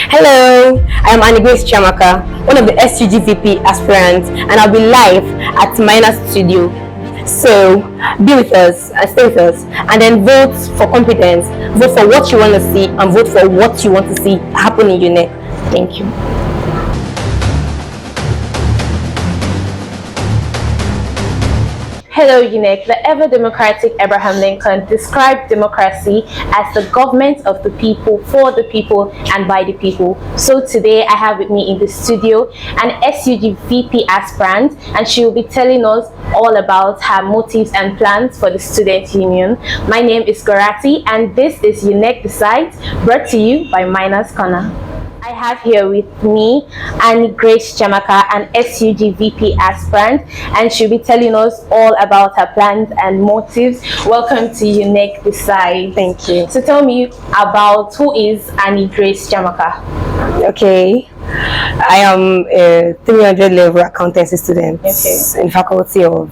Hello, I am Anih one of the SUG aspirants, and I'll be live at Minor Studio. So be with us and stay with us, and then vote for competence, vote for what you want to see, and vote for what you want to see happen in Unec. Thank you. Hello, Unec. The ever-democratic Abraham Lincoln described democracy as the government of the people, for the people, and by the people. So today, I have with me in the studio an SUG VP aspirant, and she will be telling us all about her motives and plans for the student union. My name is Gorati, and this is Unec Decides, brought to you by Miners Corner. I have here with me Anih an SUG VP aspirant, and she'll be telling us all about her plans and motives. Welcome to Unec Decide. Thank you. So tell me about who is Anih Okay, I am a 300 level accountancy student in Faculty of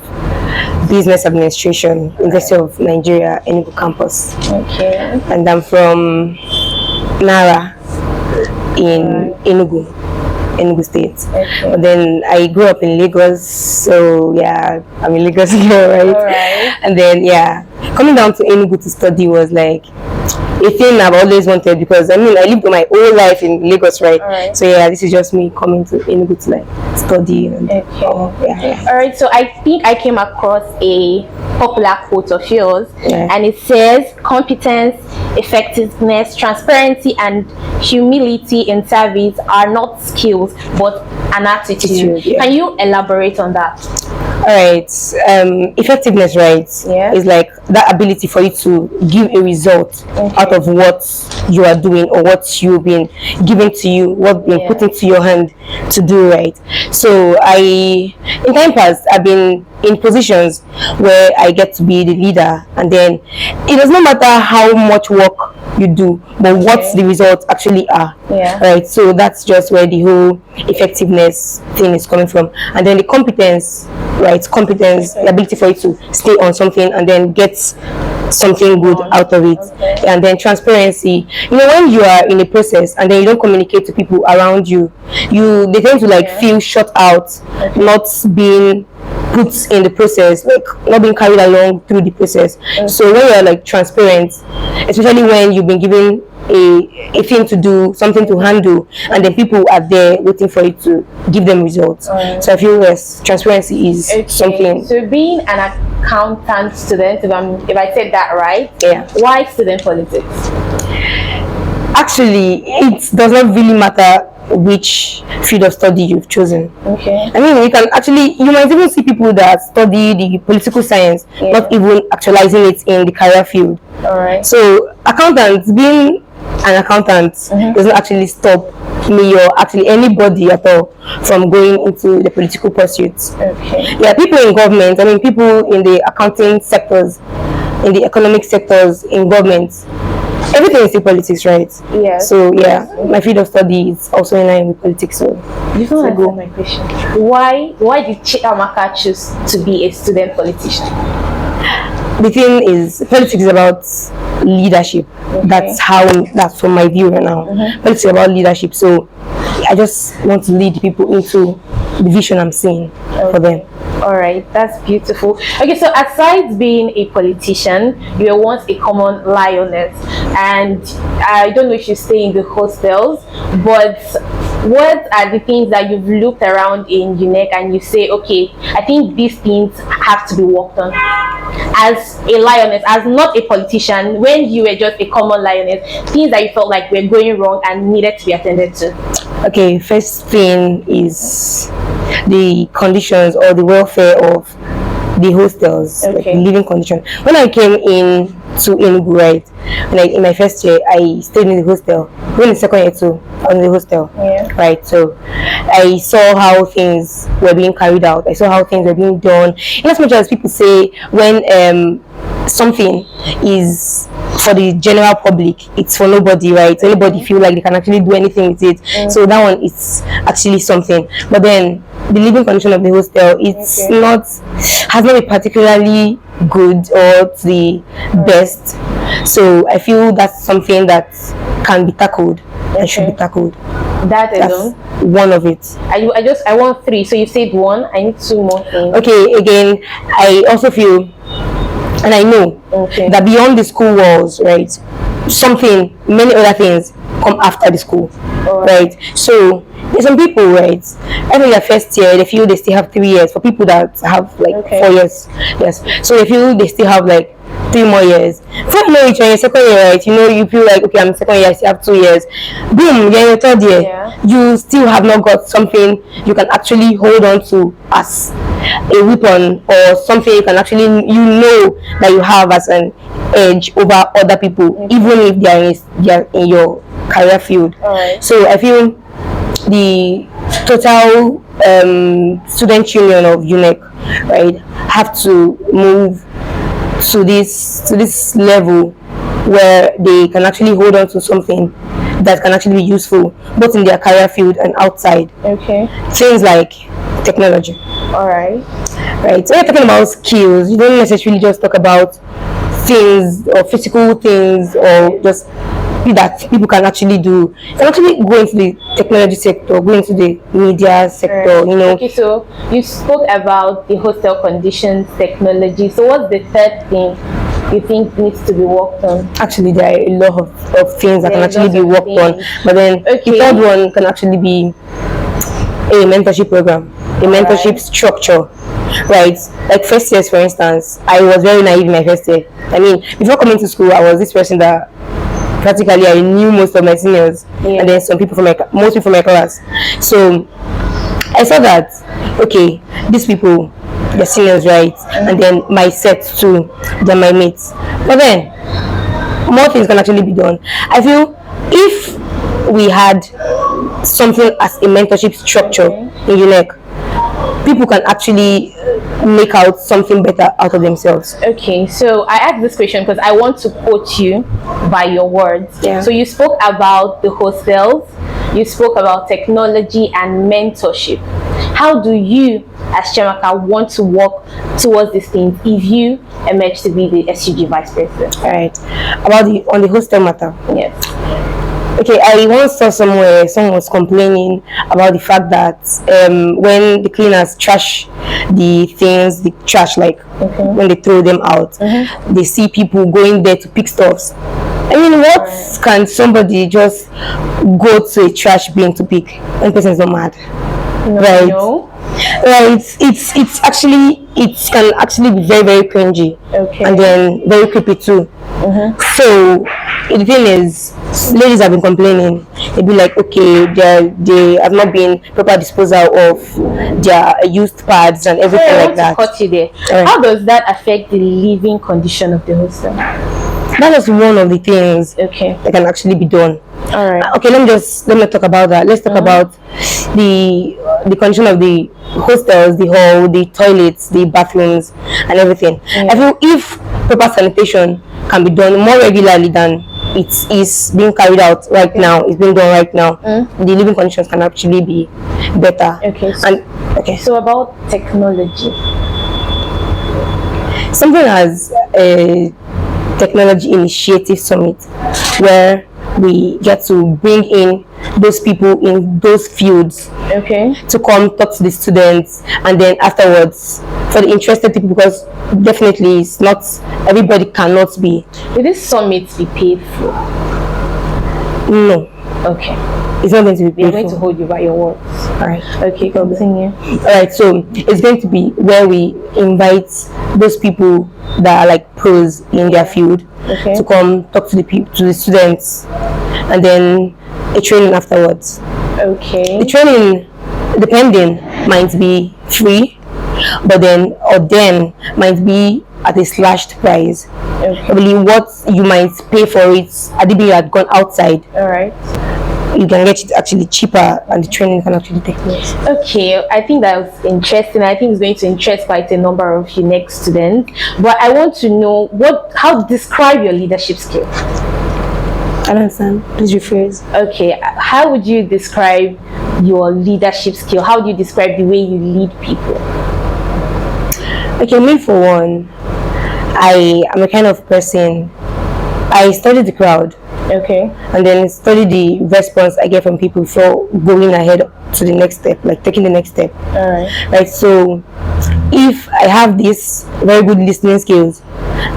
Business Administration, University of Nigeria, Enugu campus. Okay. And I'm from Nara in Enugu State. Okay. But then I grew up in Lagos, so yeah, I'm a Lagos girl, right? All right. And then yeah, coming down to Enugu to study was like a thing I've always wanted, because I mean I lived my whole life in Lagos, right? All right. So yeah, this is just me coming to Enugu to like study and yeah. All right, so I think I came across a popular quote of yours, and it says competence, effectiveness, transparency, and humility in service are not skills but an attitude. Can you elaborate on that? All right, effectiveness, right, is like that ability for you to give a result out of what you are doing or what you've been given to you, what's been put into your hand to do, right? So in time past, I've been in positions where I get to be the leader, and then it does not matter how much work you do, but what the results actually are, right? So that's just where the whole effectiveness thing is coming from. And then the competence, right? Competence, the ability for you to stay on something and then get something good out of it. And then transparency, you know, when you are in a process and then you don't communicate to people around you, they tend to like feel shut out, not being put in the process, like not being carried along through the process. So when you're like transparent, especially when you've been given a thing to do, something to handle, and then people are there waiting for you to give them results. So I feel transparency is something. So being an accountant student, if I said that right, why student politics? Actually, it does not really matter which field of study you've chosen. I mean, you might even see people that study the political science, not even actualizing it in the career field. So accountants, being an accountant doesn't actually stop me or actually anybody at all from going into the political pursuits. People in government, I mean people in the accounting sectors, in the economic sectors, in government, everything is in politics, right? So my field of study is also in line with politics. So you don't answer my question. Why did Chiamaka choose to be a student politician? The thing is, politics is about leadership. That's from my view right now. Politics is about leadership. So I just want to lead people into the vision I'm seeing for them. All right, that's beautiful. Okay, so aside being a politician, you were once a common lioness, and I don't know if you stay in the hostels, but what are the things that you've looked around in Unec and you say, okay, I think these things have to be worked on? As a lioness, as not a politician, when you were just a common lioness, things that you felt like were going wrong and needed to be attended to? Okay, first thing is the conditions or the welfare of the hostels, like the living condition. When I came in to Enugu, right, in my first year, I stayed in the hostel. When the second year too, on the hostel, right. So I saw how things were being carried out. I saw how things were being done. In as much as people say when something is for the general public, it's for nobody, right? So anybody feel like they can actually do anything with it. So that one is actually something. But then the living condition of the hostel, it's has not been particularly good or the best. So I feel that's something that can be tackled and should be tackled. That That's alone? one of it. I want 3. So you said 1. I need 2 more things. Okay, again, I also feel, and I know that beyond the school walls, right, many other things come after the school, right? So there's some people, right, after their first year, they feel they still have 3 years. For people that have like 4 years, yes, so they feel they still have like 3 more years. Before you know it, you're in your second year, right? You feel like, okay, I'm second year, I still have 2 years. Boom, you're in your third year. You still have not got something you can actually hold on to as a weapon, or something you can actually, that you have as an edge over other people, even if they are in your career field. So I feel the total student union of Unec, right, have to move to this level where they can actually hold on to something that can actually be useful both in their career field and outside. Things like technology. Right, so you're talking about skills. You don't necessarily just talk about things or physical things or just that people can actually do. You can actually go into the technology sector, go into the media sector, Okay, so you spoke about the hostel conditions, technology. So what's the third thing you think needs to be worked on? Actually, there are a lot of things that can actually be worked on, but then the third one can actually be a mentorship program, a mentorship structure, right? Like first years, for instance, I was very naive in my first year. I mean, before coming to school, I was this person that practically I knew most of my seniors, and then most people from my class. So I saw that, okay, these people, they're seniors, right? And then my set too, they're my mates. But then more things can actually be done. I feel if we had something as a mentorship structure in Unec, people can actually make out something better out of themselves. Okay, so I asked this question because I want to quote you by your words. So you spoke about the hostels, you spoke about technology and mentorship. How do you, as Chiamaka, want to work towards these things if you emerge to be the SUG vice president? All right, on the hostel matter. Yes. Okay, I once saw somewhere someone was complaining about the fact that when the cleaners trash the things, the trash, like when they throw them out, they see people going there to pick stuffs. I mean, what can somebody just go to a trash bin to pick when person is not mad? Right? Right. It's actually, it can actually be very, very cringy, and then very creepy too. So the thing is, ladies have been complaining. They be like, okay, they have not been proper disposal of their used pads and everything like that. Cut you there. How does that affect the living condition of the hostel? That is one of the things that can actually be done. All right. Okay, let me talk about that. Let's talk about the condition of the hostels, the hall, the toilets, the bathrooms, and everything. I feel if proper sanitation can be done more regularly than it is being carried out right now, it's being done right now, the living conditions can actually be better. So about technology, something as a technology initiative summit where we get to bring in those people in those fields to come talk to the students, and then afterwards for the interested people, because definitely it's not everybody cannot be. Will this summit be paid for? No. Okay. It's not going to be paid for. We're going to hold you by your words. Alright. Okay, continue. Alright, so it's going to be where we invite those people that are like pros in their field to come talk to the people, to the students, and then a training afterwards. The training, depending, might be free, but then might be at a slashed price. Probably what you might pay for it, Adibi had gone outside. You can get it actually cheaper, and the training can actually take place. Okay, I think that's interesting. I think it's going to interest quite a number of your next students. But I want to know how to describe your leadership skill. I don't understand. Please rephrase. Okay, how would you describe your leadership skill? How do you describe the way you lead people? Okay, me for one, I am a kind of person. I study the crowd. Okay. and then study the response I get from people before going ahead to the next step, like taking the next step. All right. Right. So if I have this very good listening skills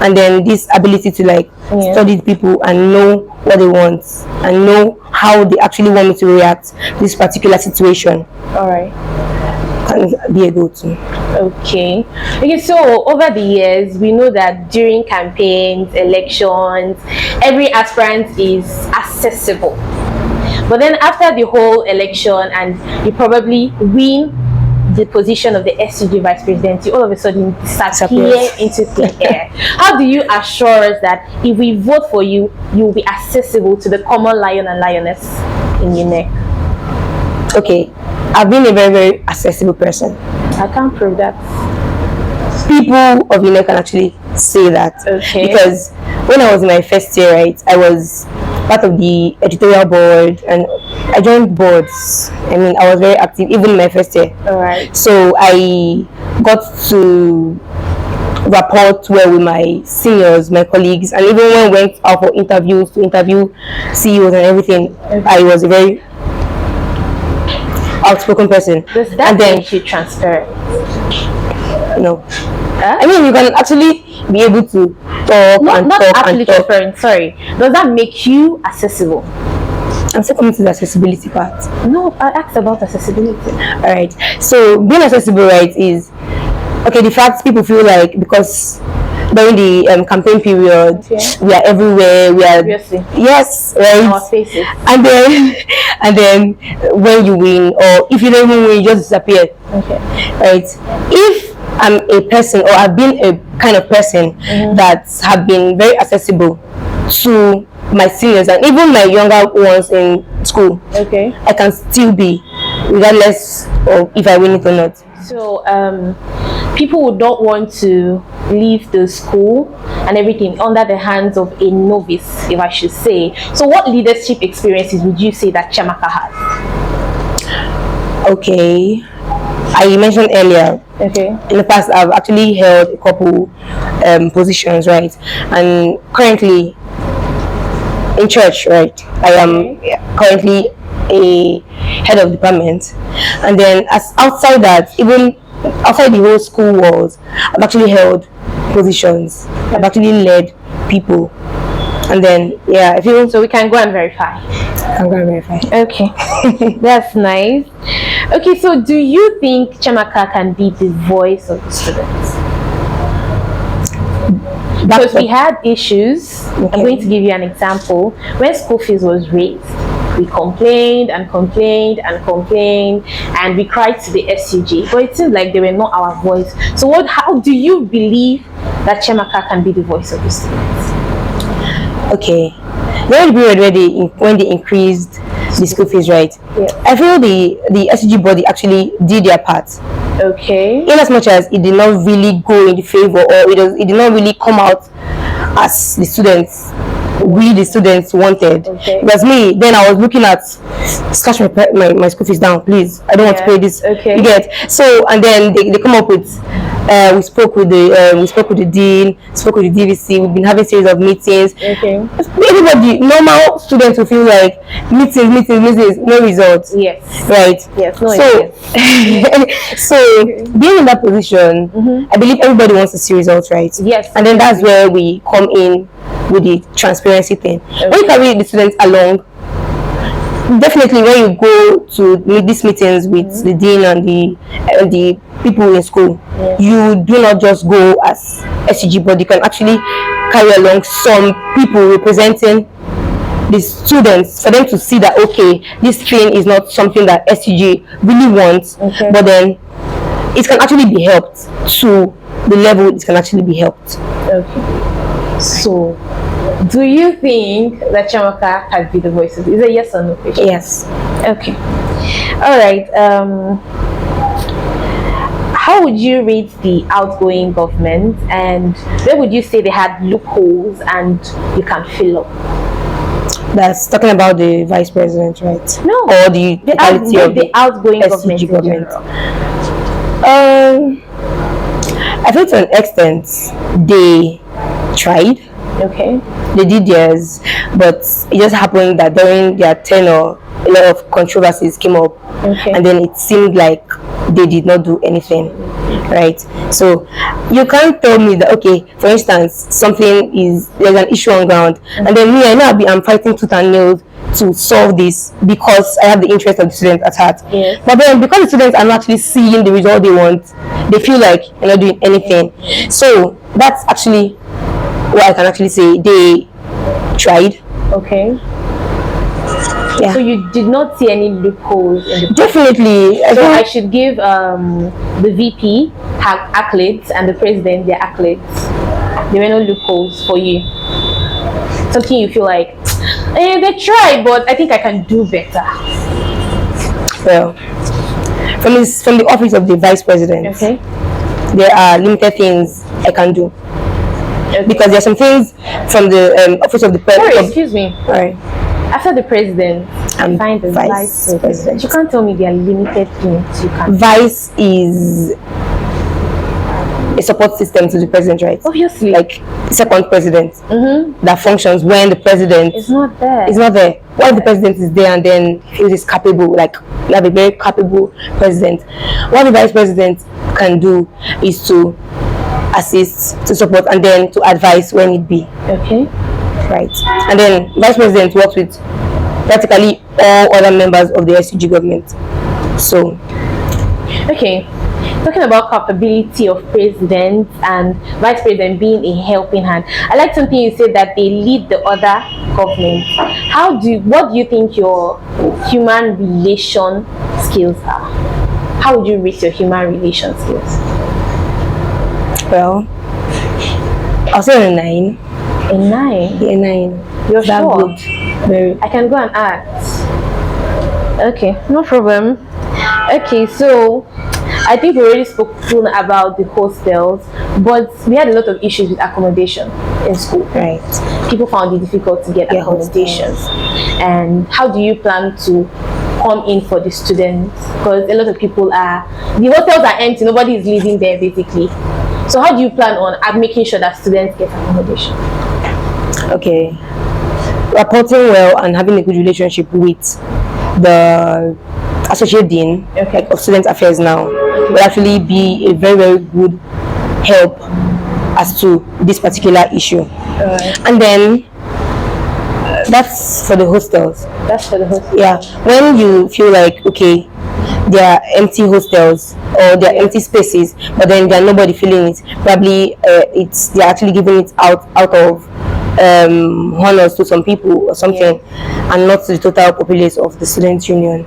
and then this ability to like study people and know what they want and know how they actually want me to react to this particular situation, all right, can be a go-to. Okay. So over the years, we know that during campaigns, elections, every aspirant is accessible. But then after the whole election and you probably win the position of the SUG vice president, you all of a sudden disappear into thin air. How do you assure us that if we vote for you, you will be accessible to the common lion and lioness in Unec? Okay, I've been a very, very accessible person. I can't prove that. People of Unec can actually say that. Okay. Because when I was in my first year, right, I was part of the editorial board and I joined boards. I mean, I was very active even in my first year. All right. So I got to rapport well with my seniors, my colleagues, and even when we went out for interviews to interview CEOs and everything, I was a very outspoken person. Does that make you transparent? No. I mean, you can actually be able to talk not talk actually and talk. transparent. Sorry. Does that make you accessible? I'm still coming to the accessibility part. No, I asked about accessibility. All right. So being accessible, right, is okay. The fact people feel like because during the campaign period, we are everywhere. We are yes, right. Our faces. And then when you win, or if you don't even win, you just disappear. Okay. Right. If I'm a person, or I've been a kind of person that have been very accessible to my seniors and even my younger ones in school, okay, I can still be, regardless of if I win it or not. So people would not want to leave the school and everything under the hands of a novice, if I should say. So what leadership experiences would you say that Chiamaka has? Okay, I mentioned earlier, in the past I've actually held a couple positions, right, and currently in church, right, I am currently a head of department, and then as outside that, even outside the whole school walls, I've actually held positions. I've actually led people, and then I feel so we can go and verify. Okay. That's nice. Okay, so do you think Chiamaka can be the voice of the students? Because we had issues. I'm going to give you an example. When school fees was raised, we complained and complained and complained, and we cried to the SUG, but it seems like they were not our voice. So how do you believe that Chiamaka can be the voice of the students? Okay, during the period when they increased the school fees, right, I feel the SUG body actually did their part. Okay. In as much as it did not really go in the favor, or it did not really come out as the students wanted. Because me, then I was looking at slash my school fees down, please. I don't want to pay this. You get so, and then they come up with we spoke with the dean, spoke with the DVC. We've been having series of meetings. Everybody, normal students will feel like meetings, no results. Yes. Right. Yes. No. So being in that position, I believe everybody wants to see results, right? Yes. And then that's where we come in with the transparency thing. When you carry the students along, definitely when you go to these meetings with the dean and the people in school, you do not just go as SUG, but you can actually carry along some people representing the students for them to see that this thing is not something that SUG really wants, but then it can actually be helped to the level it can actually be helped. So do you think that Chiamaka can be the voice of it? Is it yes or no question? Yes. Okay. All right. How would you rate the outgoing government, and where would you say they had loopholes and you can fill up? That's talking about the vice president, right? No. Or the outgoing SUG government. I feel to an extent they tried. Okay. They did theirs, but it just happened that during their tenure, a lot of controversies came up, Okay. and then it seemed like they did not do anything, right? So you can't tell me that, okay, for instance, there's an issue on ground, and then me, I know I'm fighting tooth and nail to solve this because I have the interest of the students at heart. Yes. But then because the students are not actually seeing the result they want, they feel like you're not doing anything. So that's actually what I can actually say. They tried. Okay. Yeah. So you did not see any loopholes in the Definitely. So I should give the VP her accolades and the president their accolades. There were no loopholes for you. Something you feel like, they tried, but I think I can do better. Well, from the office of the vice president, Okay. there are limited things I can do. Okay. Because there are some things from the office of the Sorry, president. excuse me. Sorry. After the president, And find the vice president. You can't tell me there are limited things you can. Vice is a support system to the president, right? Obviously. Like second president that functions when the president It's not there. is not there. What if the president is there and then feels is capable? Like you have a very capable president. What the vice president can do is to assist, to support, and then to advise when it be. Okay. Right. And then vice president works with practically all other members of the SUG government. So Okay. Talking about capability of president and vice president being a helping hand, I like something you said that they lead the other government. What do you think your human relation skills are? How would you rate your human relation skills? well, I'll say a 9. A 9. A 9. You're That sure? good. Very. I can go and ask. Okay, no problem. Okay, so I think we already spoken about the hostels, but we had a lot of issues with accommodation in school. Right. People found it difficult to get Yeah, accommodations. And how do you plan to come in for the students? Because a lot of people the hostels are empty, nobody is living there basically. So how do you plan on making sure that students get accommodation? Okay. Reporting well and having a good relationship with the associate dean of student affairs now will actually be a very, very good help as to this particular issue. And then that's for the hostels. That's for the hostels. Yeah, when you feel like, okay, there are empty hostels or there are empty spaces, but then there are nobody filling it, probably they're actually giving it out of honors to some people or something, and not to the total populace of the student union.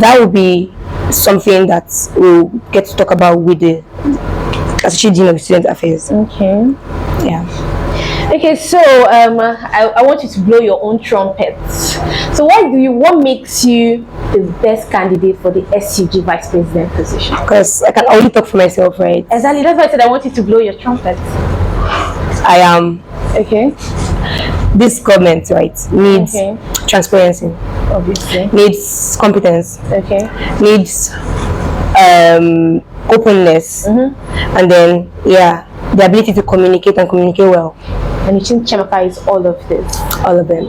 That would be something that we'll get to talk about with the associate dean of student affairs. Okay. Yeah. Okay, so I want you to blow your own trumpet. So what makes you the best candidate for the SUG vice president position? Because I can only talk for myself, right? Exactly, that's why I said I want you to blow your trumpet. I am. Okay. This government, right, needs transparency. Obviously. Needs competence. Okay. Needs openness. And then, the ability to communicate and communicate well. And you think Chiamaka is all of this? All of them.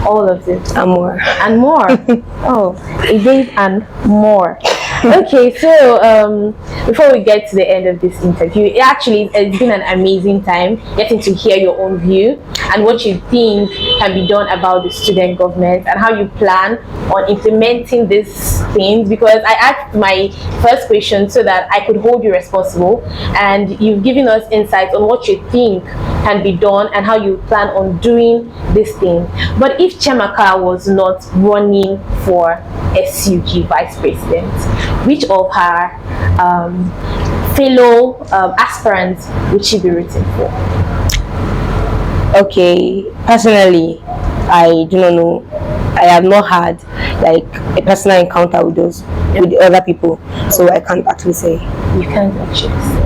All of this. And more. And more. Oh, it is and more. Okay, so before we get to the end of this interview, it's been an amazing time getting to hear your own view and what you think can be done about the student government and how you plan on implementing these things, because I asked my first question so that I could hold you responsible, and you've given us insights on what you think can be done and how you plan on doing this thing. But if Chiamaka was not running for SUG vice president, which of her fellow aspirants would she be rooting for? Okay, personally, I do not know. I have not had like a personal encounter with those with the other people, so I can't actually say. You can't actually say.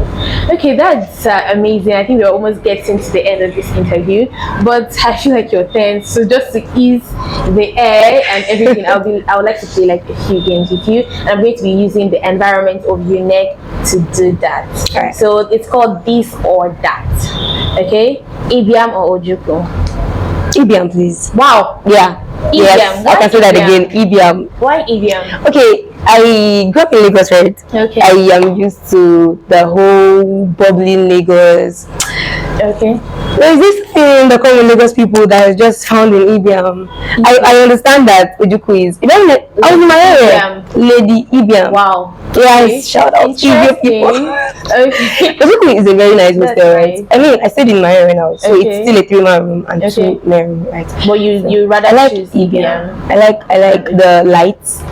Okay, that's amazing. I think we're almost getting to the end of this interview, but I feel like you're tense. So just to ease the air and everything, I would like to play like a few games with you. And I'm going to be using the environment of Unec to do that. Right. So it's called this or that. Okay, Ibiam or Ojuku? Ibiam, please. Wow. Yeah. Ibiam. Yes, I can say that again. Ibiam. Why Ibiam? Okay, I grew up in Lagos, right? Okay. I am used to the whole bubbling Lagos. Okay. There's this thing that common Lagos people that is just found in Ibiam. I understand that Ojuku is. I was in my area. Lady Ibiam. Wow. Yes, Okay. shout out to Ibiam people. Okay. Ojuku is a very nice hostel, right? nice. I mean, I stayed in my area now, so Okay. it's still a 3-man room and Okay. 2-man room, right? But you rather I like choose Ibiam. Ibiam. I like the lights.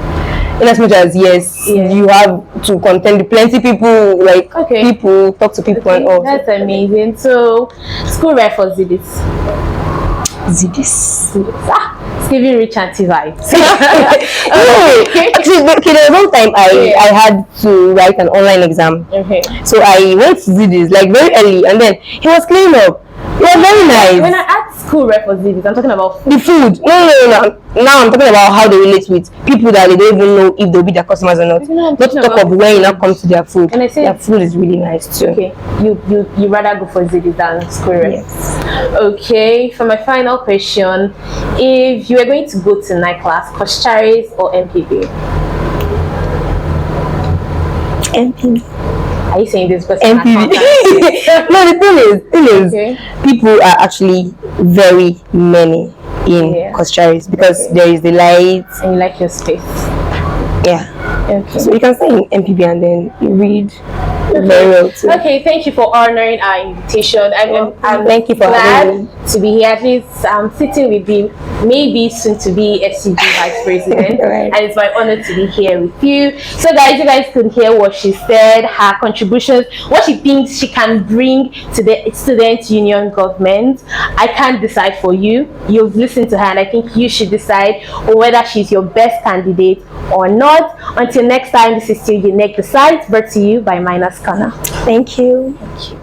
In as much as you have to contend with plenty people, like people talk to people and all. That's amazing. So, school ref for Zidis. Zidis. It's giving rich auntie vibes. Actually, there was one time I had to write an online exam. Okay. So I went to Zidis like very early, and then he was cleaning up. It was very nice. When I ask school ref for Zidis, I'm talking about the food. No. Now I'm talking about how they relate with people that they don't even know if they'll be their customers or not. Not to talk of when you now come to their food. And I say their food is really nice too. Okay, you rather go for Zidis than school ref. Yes. Okay, for my final question, if you were going to go to night class, Koshcharis or MPB? MPB. Are you saying this because MPB? No, the thing is, people are actually very many in Koshcharis because there is the lights and you like your space. Yeah. Okay. So you can stay in MPB and then you read very well too. Okay, thank you for honoring our invitation. I'm thank you for having me. To be here. At least I'm sitting with the maybe soon to be SCG Vice President, Right. and it's my honor to be here with you. So guys, you guys could hear what she said, her contributions, what she thinks she can bring to the student union government. I can't decide for you. You've listened to her, and I think you should decide on whether she's your best candidate or not. Until next time, this is still Unec Decides, brought to you by Minus Corner. Thank you. Thank you.